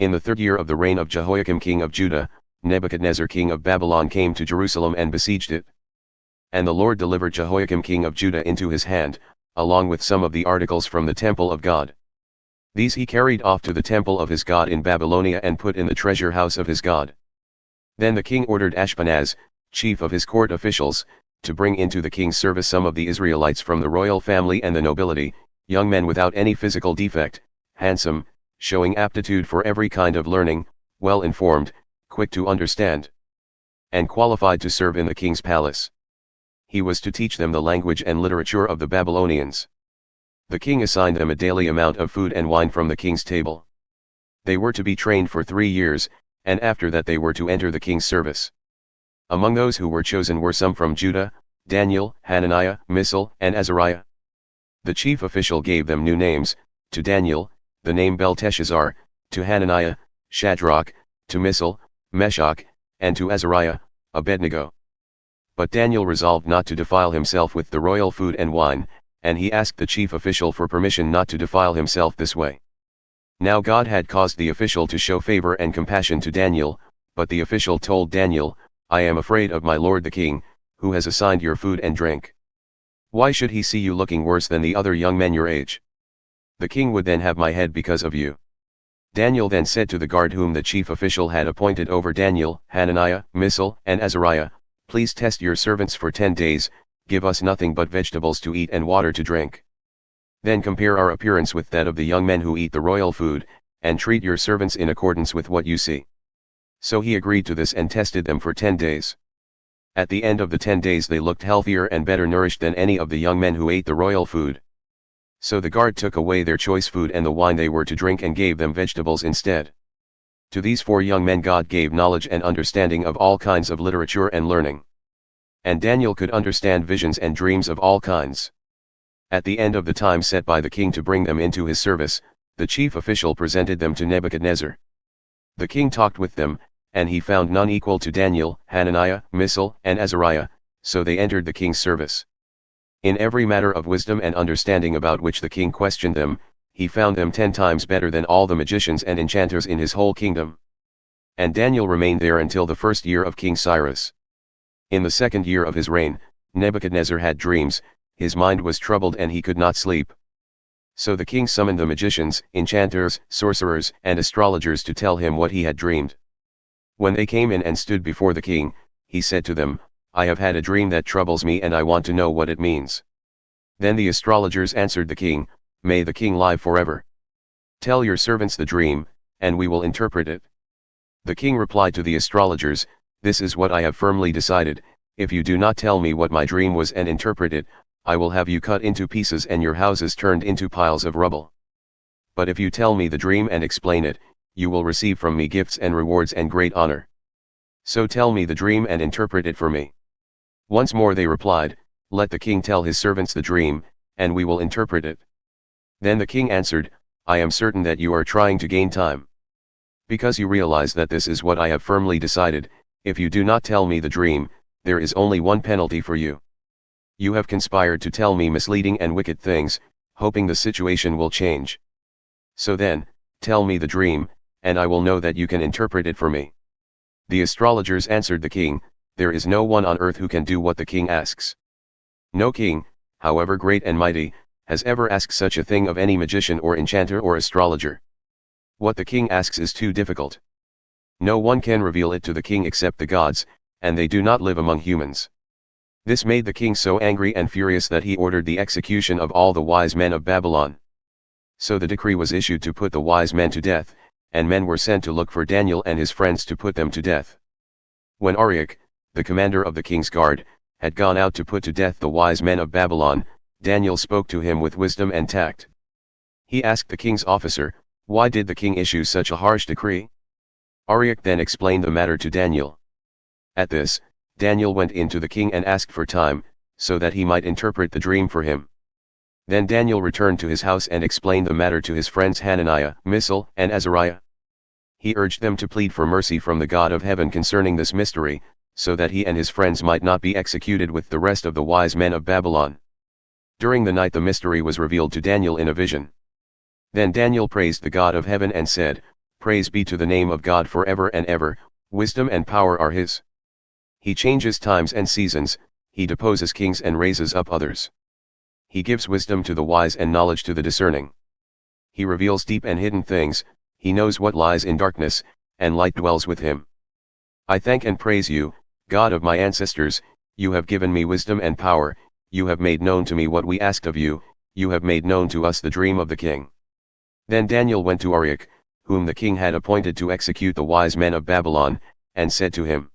In the 3rd year of the reign of Jehoiakim king of Judah, Nebuchadnezzar king of Babylon came to Jerusalem and besieged it. And the Lord delivered Jehoiakim king of Judah into his hand, along with some of the articles from the temple of God. These he carried off to the temple of his God in Babylonia and put in the treasure house of his God. Then the king ordered Ashpenaz, chief of his court officials, to bring into the king's service some of the Israelites from the royal family and the nobility, young men without any physical defect, handsome, showing aptitude for every kind of learning, well informed, quick to understand, and qualified to serve in the king's palace. He was to teach them the language and literature of the Babylonians. The king assigned them a daily amount of food and wine from the king's table. They were to be trained for 3 years, and after that they were to enter the king's service. Among those who were chosen were some from Judah, Daniel, Hananiah, Mishael, and Azariah. The chief official gave them new names: to Daniel, the name Belteshazzar; to Hananiah, Shadrach; to Mishael, Meshach; and to Azariah, Abednego. But Daniel resolved not to defile himself with the royal food and wine, and he asked the chief official for permission not to defile himself this way. Now God had caused the official to show favor and compassion to Daniel, but the official told Daniel, "I am afraid of my lord the king, who has assigned your food and drink. Why should he see you looking worse than the other young men your age? The king would then have my head because of you." Daniel then said to the guard whom the chief official had appointed over Daniel, Hananiah, Mishael, and Azariah, "Please test your servants for 10 days, give us nothing but vegetables to eat and water to drink. Then compare our appearance with that of the young men who eat the royal food, and treat your servants in accordance with what you see." So he agreed to this and tested them for 10 days. At the end of the 10 days they looked healthier and better nourished than any of the young men who ate the royal food. So the guard took away their choice food and the wine they were to drink and gave them vegetables instead. To these 4 young men God gave knowledge and understanding of all kinds of literature and learning. And Daniel could understand visions and dreams of all kinds. At the end of the time set by the king to bring them into his service, the chief official presented them to Nebuchadnezzar. The king talked with them, and he found none equal to Daniel, Hananiah, Mishael, and Azariah, so they entered the king's service. In every matter of wisdom and understanding about which the king questioned them, he found them 10 times better than all the magicians and enchanters in his whole kingdom. And Daniel remained there until the 1st year of King Cyrus. In the 2nd year of his reign, Nebuchadnezzar had dreams, his mind was troubled and he could not sleep. So the king summoned the magicians, enchanters, sorcerers, and astrologers to tell him what he had dreamed. When they came in and stood before the king, he said to them, "I have had a dream that troubles me and I want to know what it means." Then the astrologers answered the king, "May the king live forever. Tell your servants the dream, and we will interpret it." The king replied to the astrologers, "This is what I have firmly decided: if you do not tell me what my dream was and interpret it, I will have you cut into pieces and your houses turned into piles of rubble. But if you tell me the dream and explain it, you will receive from me gifts and rewards and great honor. So tell me the dream and interpret it for me." Once more they replied, "Let the king tell his servants the dream, and we will interpret it." Then the king answered, "I am certain that you are trying to gain time. Because you realize that this is what I have firmly decided: if you do not tell me the dream, there is only one penalty for you. You have conspired to tell me misleading and wicked things, hoping the situation will change. So then, tell me the dream, and I will know that you can interpret it for me." The astrologers answered the king, "There is no one on earth who can do what the king asks. No king, however great and mighty, has ever asked such a thing of any magician or enchanter or astrologer. What the king asks is too difficult. No one can reveal it to the king except the gods, and they do not live among humans." This made the king so angry and furious that he ordered the execution of all the wise men of Babylon. So the decree was issued to put the wise men to death, and men were sent to look for Daniel and his friends to put them to death. When Arioch, the commander of the king's guard, had gone out to put to death the wise men of Babylon, Daniel spoke to him with wisdom and tact. He asked the king's officer, "Why did the king issue such a harsh decree?" Arioch then explained the matter to Daniel. At this, Daniel went in to the king and asked for time, so that he might interpret the dream for him. Then Daniel returned to his house and explained the matter to his friends Hananiah, Mishael, and Azariah. He urged them to plead for mercy from the God of heaven concerning this mystery, so that he and his friends might not be executed with the rest of the wise men of Babylon. During the night the mystery was revealed to Daniel in a vision. Then Daniel praised the God of heaven and said, Praise be to the name of God forever and ever, wisdom and power are his. He changes times and seasons, he deposes kings and raises up others. He gives wisdom to the wise and knowledge to the discerning. He reveals deep and hidden things, he knows what lies in darkness, and light dwells with him. I thank and praise you, God of my ancestors, you have given me wisdom and power, you have made known to me what we asked of you, you have made known to us the dream of the king. Then Daniel went to Arioch, whom the king had appointed to execute the wise men of Babylon, and said to him,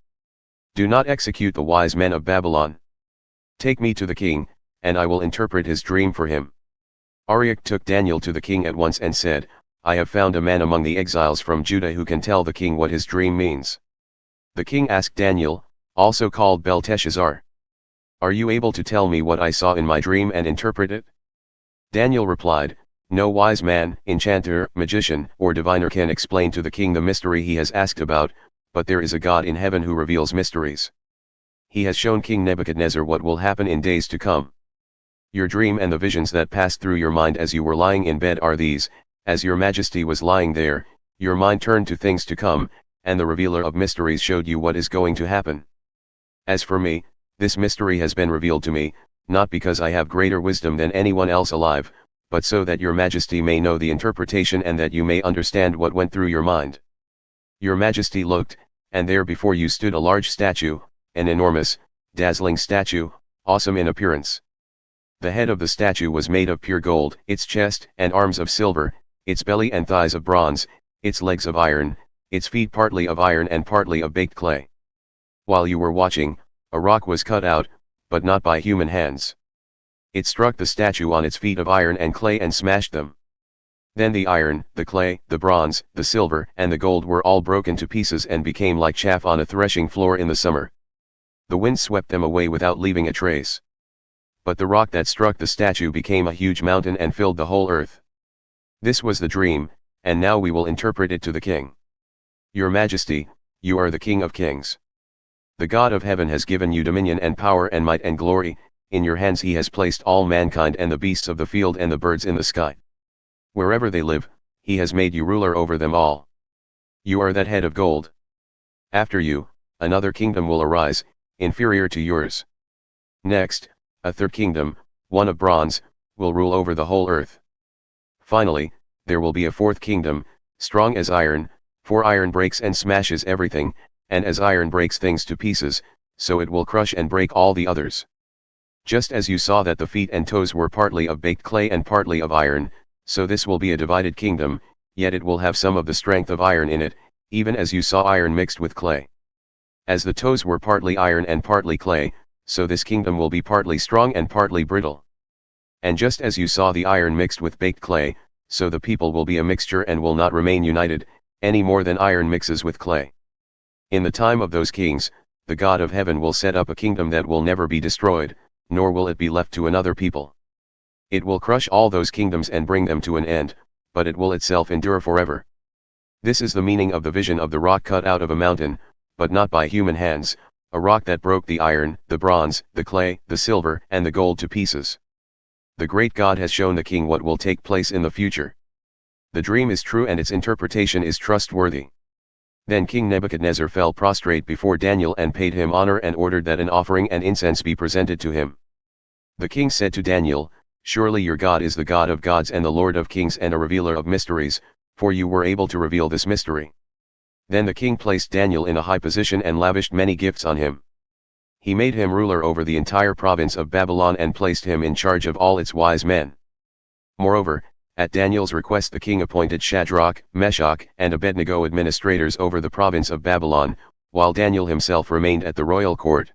Do not execute the wise men of Babylon. Take me to the king, and I will interpret his dream for him. Arioch took Daniel to the king at once and said, I have found a man among the exiles from Judah who can tell the king what his dream means. The king asked Daniel, also called Belteshazzar, Are you able to tell me what I saw in my dream and interpret it? Daniel replied, No wise man, enchanter, magician, or diviner can explain to the king the mystery he has asked about, but there is a God in heaven who reveals mysteries. He has shown King Nebuchadnezzar what will happen in days to come. Your dream and the visions that passed through your mind as you were lying in bed are these: as your majesty was lying there, your mind turned to things to come, and the revealer of mysteries showed you what is going to happen. As for me, this mystery has been revealed to me, not because I have greater wisdom than anyone else alive, but so that your majesty may know the interpretation and that you may understand what went through your mind. Your majesty looked, and there before you stood a large statue, an enormous, dazzling statue, awesome in appearance. The head of the statue was made of pure gold, its chest and arms of silver, its belly and thighs of bronze, its legs of iron, its feet partly of iron and partly of baked clay. While you were watching, a rock was cut out, but not by human hands. It struck the statue on its feet of iron and clay and smashed them. Then the iron, the clay, the bronze, the silver, and the gold were all broken to pieces and became like chaff on a threshing floor in the summer. The wind swept them away without leaving a trace. But the rock that struck the statue became a huge mountain and filled the whole earth. This was the dream, and now we will interpret it to the king. Your Majesty, you are the King of kings. The God of heaven has given you dominion and power and might and glory, in your hands he has placed all mankind and the beasts of the field and the birds in the sky. Wherever they live, he has made you ruler over them all. You are that head of gold. After you, another kingdom will arise, inferior to yours. Next, a third kingdom, one of bronze, will rule over the whole earth. Finally, there will be a fourth kingdom, strong as iron, for iron breaks and smashes everything, and as iron breaks things to pieces, so it will crush and break all the others. Just as you saw that the feet and toes were partly of baked clay and partly of iron, so this will be a divided kingdom, yet it will have some of the strength of iron in it, even as you saw iron mixed with clay. As the toes were partly iron and partly clay, so this kingdom will be partly strong and partly brittle. And just as you saw the iron mixed with baked clay, so the people will be a mixture and will not remain united, any more than iron mixes with clay. In the time of those kings, the God of heaven will set up a kingdom that will never be destroyed, nor will it be left to another people. It will crush all those kingdoms and bring them to an end, but it will itself endure forever. This is the meaning of the vision of the rock cut out of a mountain, but not by human hands, a rock that broke the iron, the bronze, the clay, the silver, and the gold to pieces. The great God has shown the king what will take place in the future. The dream is true and its interpretation is trustworthy. Then King Nebuchadnezzar fell prostrate before Daniel and paid him honor and ordered that an offering and incense be presented to him. The king said to Daniel, Surely your God is the God of gods and the Lord of kings and a revealer of mysteries, for you were able to reveal this mystery. Then the king placed Daniel in a high position and lavished many gifts on him. He made him ruler over the entire province of Babylon and placed him in charge of all its wise men. Moreover, at Daniel's request the king appointed Shadrach, Meshach, and Abednego administrators over the province of Babylon, while Daniel himself remained at the royal court.